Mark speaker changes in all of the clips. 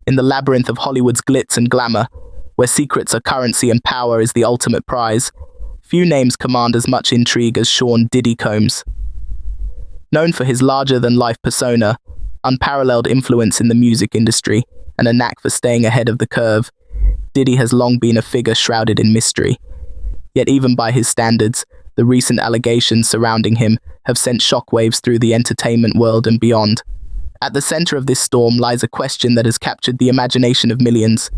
Speaker 1: In the labyrinth of Hollywood's glitz and glamour, where secrets are currency and power is the ultimate prize, few names command as much intrigue as Sean "Diddy" Combs. Known for his larger-than-life persona, unparalleled influence in the music industry, and a knack for staying ahead of the curve, Diddy has long been a figure shrouded in mystery. Yet even by his standards, the recent allegations surrounding him have sent shockwaves through the entertainment world and beyond. At the center of this storm lies a question that has captured the imagination of millions.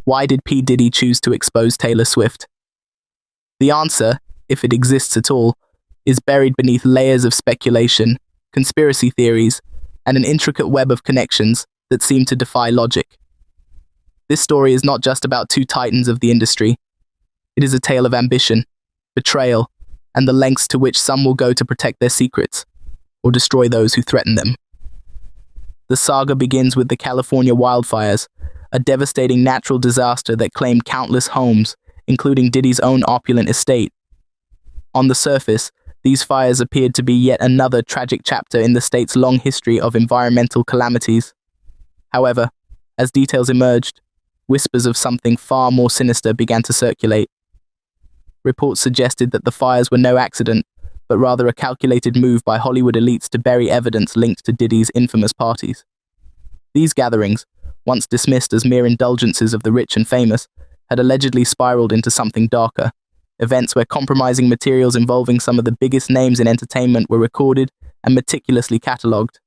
Speaker 1: Why did P. Diddy choose to expose Taylor Swift? The answer, if it exists at all, is buried beneath layers of speculation, conspiracy theories, and an intricate web of connections that seem to defy logic. This story is not just about two titans of the industry. It is a tale of ambition, betrayal, and the lengths to which some will go to protect their secrets, or destroy those who threaten them. The saga begins with the California wildfires, a devastating natural disaster that claimed countless homes, including Diddy's own opulent estate. On the surface, these fires appeared to be yet another tragic chapter in the state's long history of environmental calamities. However, as details emerged, whispers of something far more sinister began to circulate. Reports suggested that the fires were no accident, but rather a calculated move by Hollywood elites to bury evidence linked to Diddy's infamous parties. These gatherings, once dismissed as mere indulgences of the rich and famous, had allegedly spiraled into something darker. Events where compromising materials involving some of the biggest names in entertainment were recorded and meticulously catalogued.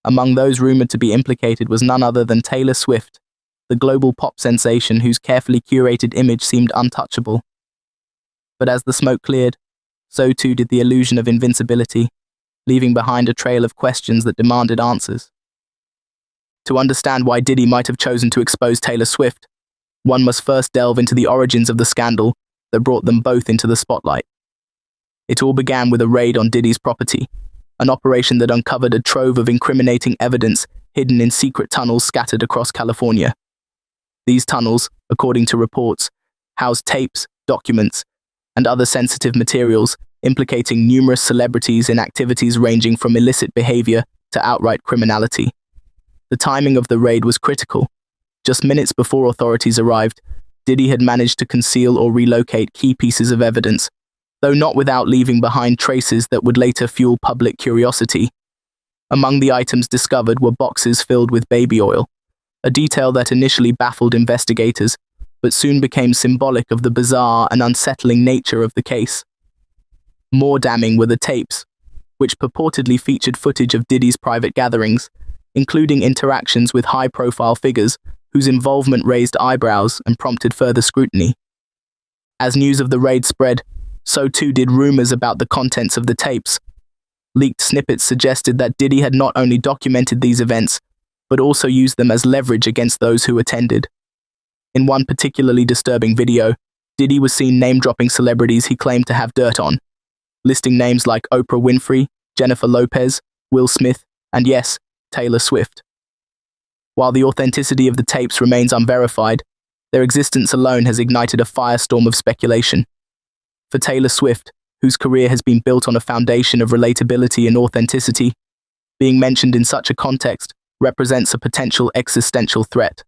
Speaker 1: Among those rumored to be implicated was none other than Taylor Swift, the global pop sensation whose carefully curated image seemed untouchable. But as the smoke cleared, so too did the illusion of invincibility, leaving behind a trail of questions that demanded answers. To understand why Diddy might have chosen to expose Taylor Swift, one must first delve into the origins of the scandal that brought them both into the spotlight. It all began with a raid on Diddy's property, an operation that uncovered a trove of incriminating evidence hidden in secret tunnels scattered across California. These tunnels, according to reports, housed tapes, documents, and other sensitive materials implicating numerous celebrities in activities ranging from illicit behavior to outright criminality. The timing of the raid was critical. Just minutes before authorities arrived, Diddy had managed to conceal or relocate key pieces of evidence, though not without leaving behind traces that would later fuel public curiosity. Among the items discovered were boxes filled with baby oil, a detail that initially baffled investigators, but soon became symbolic of the bizarre and unsettling nature of the case. More damning were the tapes, which purportedly featured footage of Diddy's private gatherings, including interactions with high-profile figures whose involvement raised eyebrows and prompted further scrutiny. As news of the raid spread, so too did rumors about the contents of the tapes. Leaked snippets suggested that Diddy had not only documented these events, but also used them as leverage against those who attended. In one particularly disturbing video, Diddy was seen name-dropping celebrities he claimed to have dirt on, listing names like Oprah Winfrey, Jennifer Lopez, Will Smith, and yes, Taylor Swift. While the authenticity of the tapes remains unverified, their existence alone has ignited a firestorm of speculation. For Taylor Swift, whose career has been built on a foundation of relatability and authenticity, being mentioned in such a context represents a potential existential threat.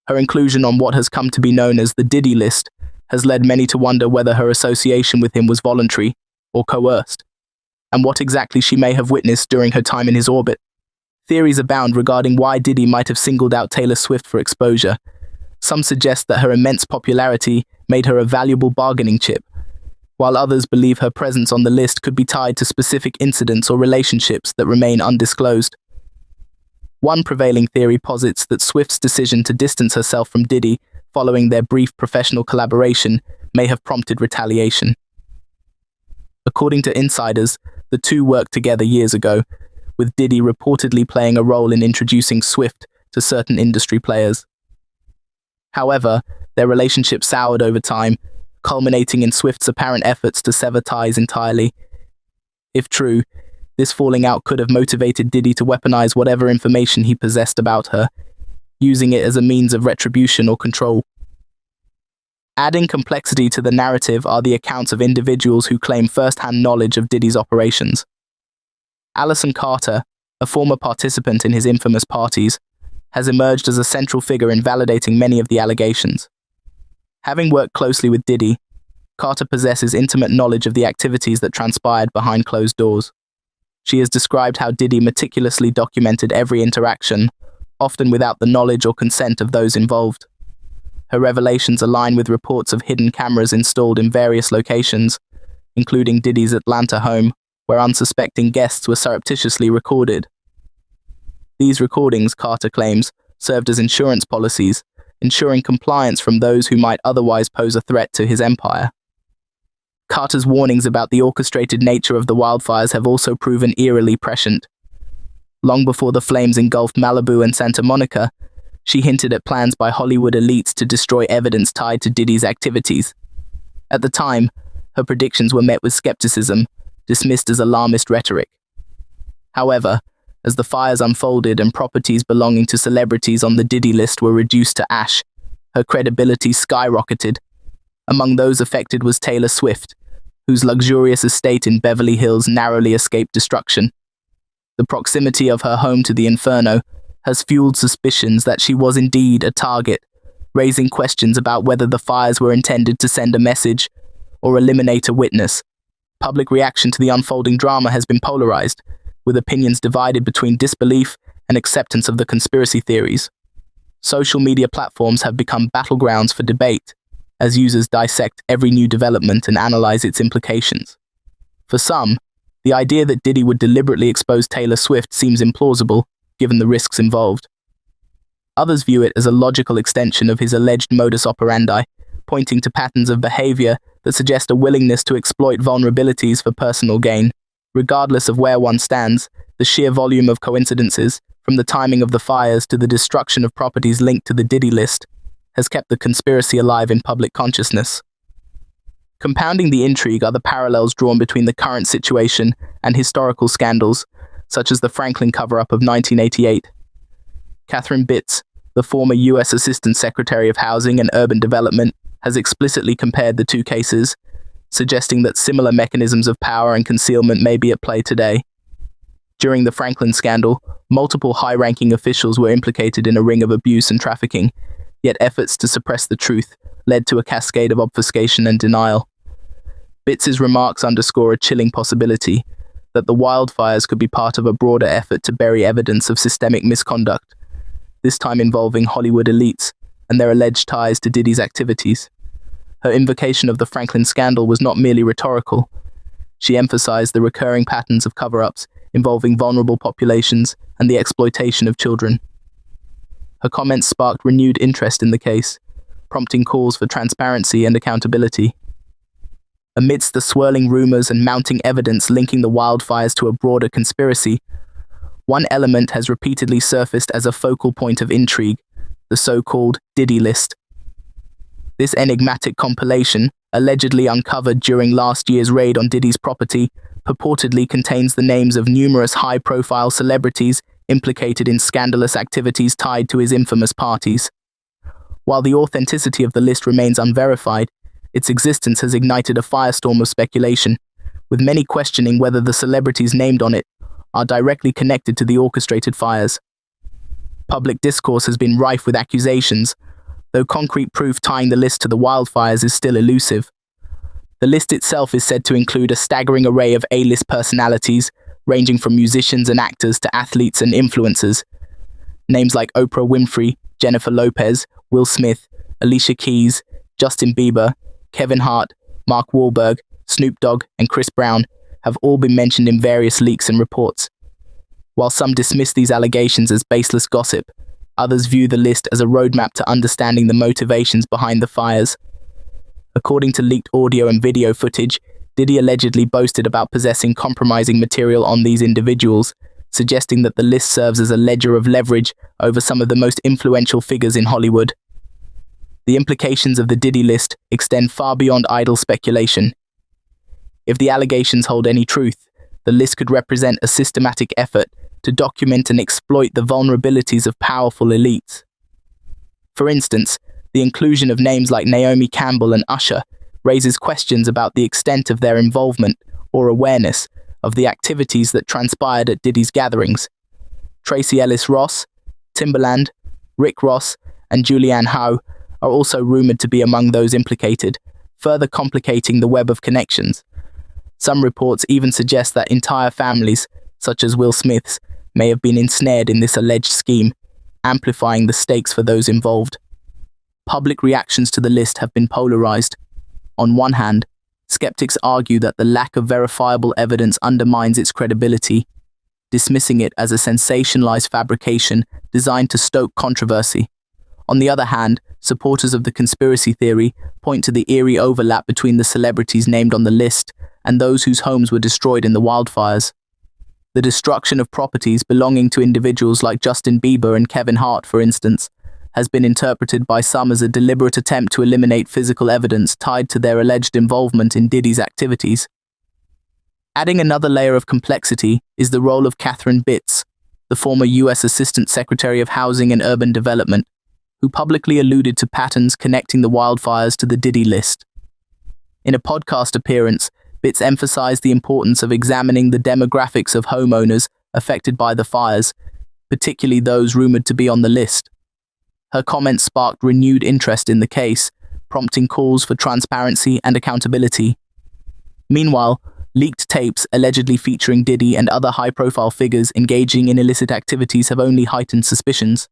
Speaker 1: Her inclusion on what has come to be known as the Diddy list has led many to wonder whether her association with him was voluntary or coerced, and what exactly she may have witnessed during her time in his orbit. Theories abound regarding why Diddy might have singled out Taylor Swift for exposure. Some suggest that her immense popularity made her a valuable bargaining chip, while others believe her presence on the list could be tied to specific incidents or relationships that remain undisclosed. One prevailing theory posits that Swift's decision to distance herself from Diddy following their brief professional collaboration may have prompted retaliation. According to insiders, the two worked together years ago, with Diddy reportedly playing a role in introducing Swift to certain industry players. However, their relationship soured over time, culminating in Swift's apparent efforts to sever ties entirely. If true, this falling out could have motivated Diddy to weaponize whatever information he possessed about her, using it as a means of retribution or control. Adding complexity to the narrative are the accounts of individuals who claim first-hand knowledge of Diddy's operations. Allison Carter, a former participant in his infamous parties, has emerged as a central figure in validating many of the allegations. Having worked closely with Diddy, Carter possesses intimate knowledge of the activities that transpired behind closed doors. She has described how Diddy meticulously documented every interaction, often without the knowledge or consent of those involved. Her revelations align with reports of hidden cameras installed in various locations, including Diddy's Atlanta home, where unsuspecting guests were surreptitiously recorded. These recordings, Carter claims, served as insurance policies, ensuring compliance from those who might otherwise pose a threat to his empire. Carter's warnings about the orchestrated nature of the wildfires have also proven eerily prescient. Long before the flames engulfed Malibu and Santa Monica, she hinted at plans by Hollywood elites to destroy evidence tied to Diddy's activities. At the time, her predictions were met with skepticism, dismissed as alarmist rhetoric. However, as the fires unfolded and properties belonging to celebrities on the Diddy list were reduced to ash, her credibility skyrocketed. Among those affected was Taylor Swift, whose luxurious estate in Beverly Hills narrowly escaped destruction. The proximity of her home to the inferno has fueled suspicions that she was indeed a target, raising questions about whether the fires were intended to send a message or eliminate a witness. Public reaction to the unfolding drama has been polarized, with opinions divided between disbelief and acceptance of the conspiracy theories. Social media platforms have become battlegrounds for debate, as users dissect every new development and analyze its implications. For some, the idea that Diddy would deliberately expose Taylor Swift seems implausible, given the risks involved. Others view it as a logical extension of his alleged modus operandi, pointing to patterns of behavior that suggest a willingness to exploit vulnerabilities for personal gain. Regardless of where one stands, the sheer volume of coincidences, from the timing of the fires to the destruction of properties linked to the Diddy list, has kept the conspiracy alive in public consciousness. Compounding the intrigue are the parallels drawn between the current situation and historical scandals, such as the Franklin cover-up of 1988. Catherine Bitts, the former U.S. Assistant Secretary of Housing and Urban Development, has explicitly compared the two cases, suggesting that similar mechanisms of power and concealment may be at play today. During the Franklin scandal, multiple high-ranking officials were implicated in a ring of abuse and trafficking, yet efforts to suppress the truth led to a cascade of obfuscation and denial. Bitts's remarks underscore a chilling possibility that the wildfires could be part of a broader effort to bury evidence of systemic misconduct, this time involving Hollywood elites and their alleged ties to Diddy's activities. Her invocation of the Franklin scandal was not merely rhetorical. She emphasized the recurring patterns of cover-ups involving vulnerable populations and the exploitation of children. Her comments sparked renewed interest in the case, prompting calls for transparency and accountability. Amidst the swirling rumors and mounting evidence linking the wildfires to a broader conspiracy, one element has repeatedly surfaced as a focal point of intrigue: the so-called Diddy list. This enigmatic compilation, allegedly uncovered during last year's raid on Diddy's property, purportedly contains the names of numerous high-profile celebrities implicated in scandalous activities tied to his infamous parties. While the authenticity of the list remains unverified, its existence has ignited a firestorm of speculation, with many questioning whether the celebrities named on it are directly connected to the orchestrated fires. Public discourse has been rife with accusations, though concrete proof tying the list to the wildfires is still elusive. The list itself is said to include a staggering array of A-list personalities, ranging from musicians and actors to athletes and influencers. Names like Oprah Winfrey, Jennifer Lopez, Will Smith, Alicia Keys, Justin Bieber, Kevin Hart, Mark Wahlberg, Snoop Dogg, and Chris Brown have all been mentioned in various leaks and reports. While some dismiss these allegations as baseless gossip, others view the list as a roadmap to understanding the motivations behind the fires. According to leaked audio and video footage, Diddy allegedly boasted about possessing compromising material on these individuals, suggesting that the list serves as a ledger of leverage over some of the most influential figures in Hollywood. The implications of the Diddy list extend far beyond idle speculation. If the allegations hold any truth, the list could represent a systematic effort to document and exploit the vulnerabilities of powerful elites. For instance, the inclusion of names like Naomi Campbell and Usher raises questions about the extent of their involvement or awareness of the activities that transpired at Diddy's gatherings. Tracy Ellis Ross, Timbaland, Rick Ross, and Julianne Howe are also rumored to be among those implicated, further complicating the web of connections. Some reports even suggest that entire families, such as Will Smith's, may have been ensnared in this alleged scheme, amplifying the stakes for those involved. Public reactions to the list have been polarized. On one hand, skeptics argue that the lack of verifiable evidence undermines its credibility, dismissing it as a sensationalized fabrication designed to stoke controversy. On the other hand, supporters of the conspiracy theory point to the eerie overlap between the celebrities named on the list and those whose homes were destroyed in the wildfires. The destruction of properties belonging to individuals like Justin Bieber and Kevin Hart, for instance, has been interpreted by some as a deliberate attempt to eliminate physical evidence tied to their alleged involvement in Diddy's activities. Adding another layer of complexity is the role of Catherine Bitts, the former U.S. Assistant Secretary of Housing and Urban Development, who publicly alluded to patterns connecting the wildfires to the Diddy list. In a podcast appearance, Bitts emphasized the importance of examining the demographics of homeowners affected by the fires, particularly those rumored to be on the list. Her comments sparked renewed interest in the case, prompting calls for transparency and accountability. Meanwhile, leaked tapes allegedly featuring Diddy and other high-profile figures engaging in illicit activities have only heightened suspicions,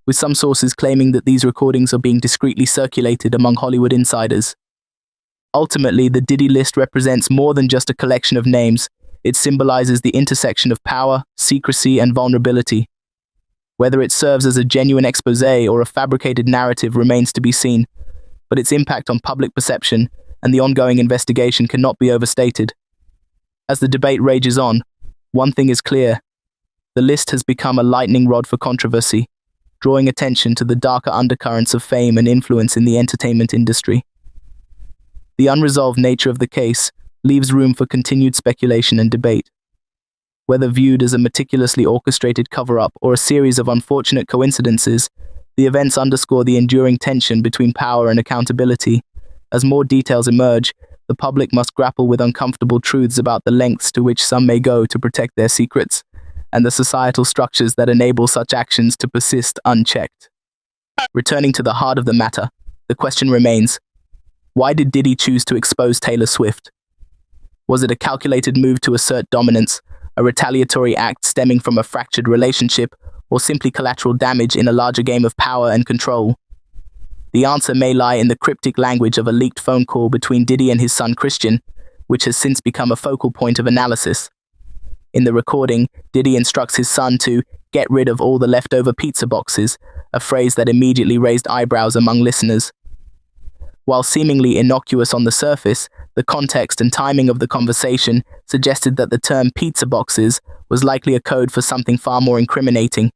Speaker 1: with some sources claiming that these recordings are being discreetly circulated among Hollywood insiders. Ultimately, the Diddy list represents more than just a collection of names. It symbolizes the intersection of power, secrecy, and vulnerability. Whether it serves as a genuine exposé or a fabricated narrative remains to be seen, but its impact on public perception and the ongoing investigation cannot be overstated. As the debate rages on, one thing is clear: the list has become a lightning rod for controversy, drawing attention to the darker undercurrents of fame and influence in the entertainment industry. The unresolved nature of the case leaves room for continued speculation and debate. Whether viewed as a meticulously orchestrated cover-up or a series of unfortunate coincidences, the events underscore the enduring tension between power and accountability. As more details emerge, the public must grapple with uncomfortable truths about the lengths to which some may go to protect their secrets, and the societal structures that enable such actions to persist unchecked. Returning to the heart of the matter, the question remains: why did Diddy choose to expose Taylor Swift? Was it a calculated move to assert dominance, a retaliatory act stemming from a fractured relationship, or simply collateral damage in a larger game of power and control? The answer may lie in the cryptic language of a leaked phone call between Diddy and his son Christian, which has since become a focal point of analysis. In the recording, Diddy instructs his son to get rid of all the leftover pizza boxes, a phrase that immediately raised eyebrows among listeners. While seemingly innocuous on the surface, the context and timing of the conversation suggested that the term pizza boxes was likely a code for something far more incriminating.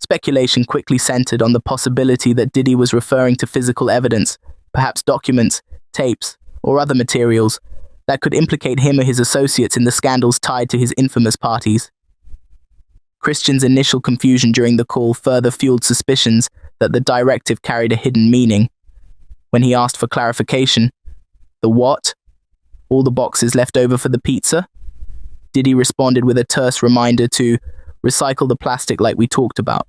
Speaker 1: Speculation quickly centered on the possibility that Diddy was referring to physical evidence, perhaps documents, tapes, or other materials, that could implicate him or his associates in the scandals tied to his infamous parties. Christian's initial confusion during the call further fueled suspicions that the directive carried a hidden meaning. When he asked for clarification, "The what? All the boxes left over for the pizza?" Diddy responded with a terse reminder to recycle the plastic like we talked about.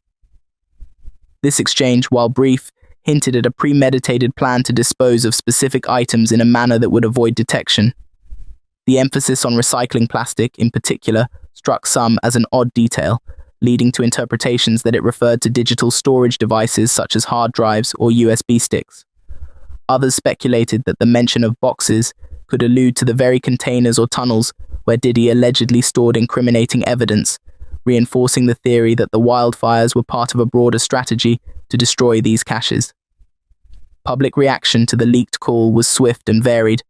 Speaker 1: This exchange, while brief, hinted at a premeditated plan to dispose of specific items in a manner that would avoid detection. The emphasis on recycling plastic, in particular, struck some as an odd detail, leading to interpretations that it referred to digital storage devices such as hard drives or USB sticks. Others speculated that the mention of boxes could allude to the very containers or tunnels where Diddy allegedly stored incriminating evidence, reinforcing the theory that the wildfires were part of a broader strategy to destroy these caches. Public reaction to the leaked call was swift and varied.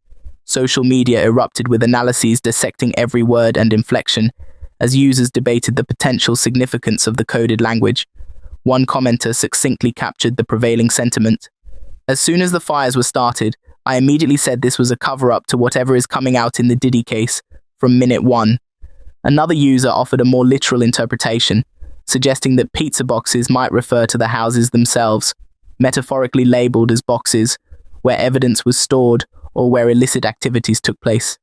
Speaker 1: Social media erupted with analyses dissecting every word and inflection, as users debated the potential significance of the coded language. One commenter succinctly captured the prevailing sentiment: "As soon as the fires were started, I immediately said this was a cover-up to whatever is coming out in the Diddy case, from minute one." Another user offered a more literal interpretation, suggesting that pizza boxes might refer to the houses themselves, metaphorically labeled as boxes, where evidence was stored or where illicit activities took place.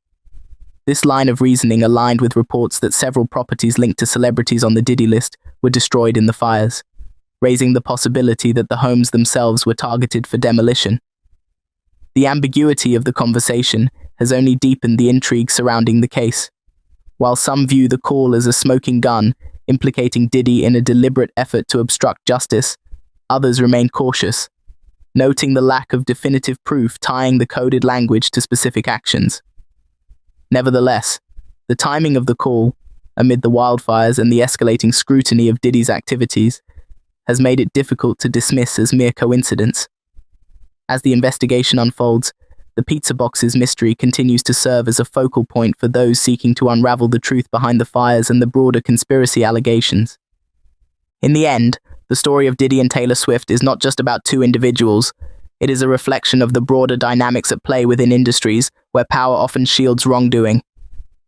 Speaker 1: This line of reasoning aligned with reports that several properties linked to celebrities on the Diddy list were destroyed in the fires. raising the possibility that the homes themselves were targeted for demolition. The ambiguity of the conversation has only deepened the intrigue surrounding the case. While some view the call as a smoking gun, implicating Diddy in a deliberate effort to obstruct justice, others remain cautious, noting the lack of definitive proof tying the coded language to specific actions. Nevertheless, the timing of the call, amid the wildfires and the escalating scrutiny of Diddy's activities, has made it difficult to dismiss as mere coincidence. As the investigation unfolds, the pizza box's mystery continues to serve as a focal point for those seeking to unravel the truth behind the fires and the broader conspiracy allegations. In the end, the story of Diddy and Taylor Swift is not just about two individuals. It is a reflection of the broader dynamics at play within industries where power often shields wrongdoing.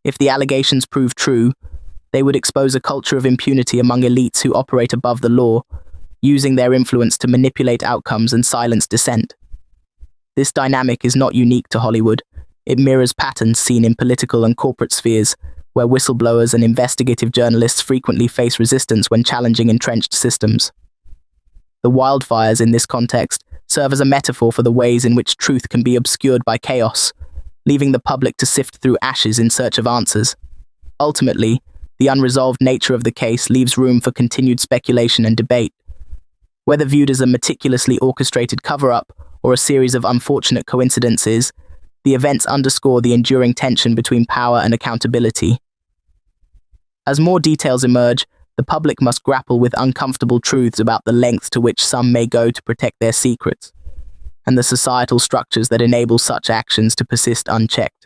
Speaker 1: If the allegations prove true, they would expose a culture of impunity among elites who operate above the law, using their influence to manipulate outcomes and silence dissent. This dynamic is not unique to Hollywood. It mirrors patterns seen in political and corporate spheres, where whistleblowers and investigative journalists frequently face resistance when challenging entrenched systems. The wildfires in this context serve as a metaphor for the ways in which truth can be obscured by chaos, leaving the public to sift through ashes in search of answers. Ultimately, the unresolved nature of the case leaves room for continued speculation and debate. Whether viewed as a meticulously orchestrated cover-up or a series of unfortunate coincidences, the events underscore the enduring tension between power and accountability. As more details emerge, the public must grapple with uncomfortable truths about the lengths to which some may go to protect their secrets, and the societal structures that enable such actions to persist unchecked.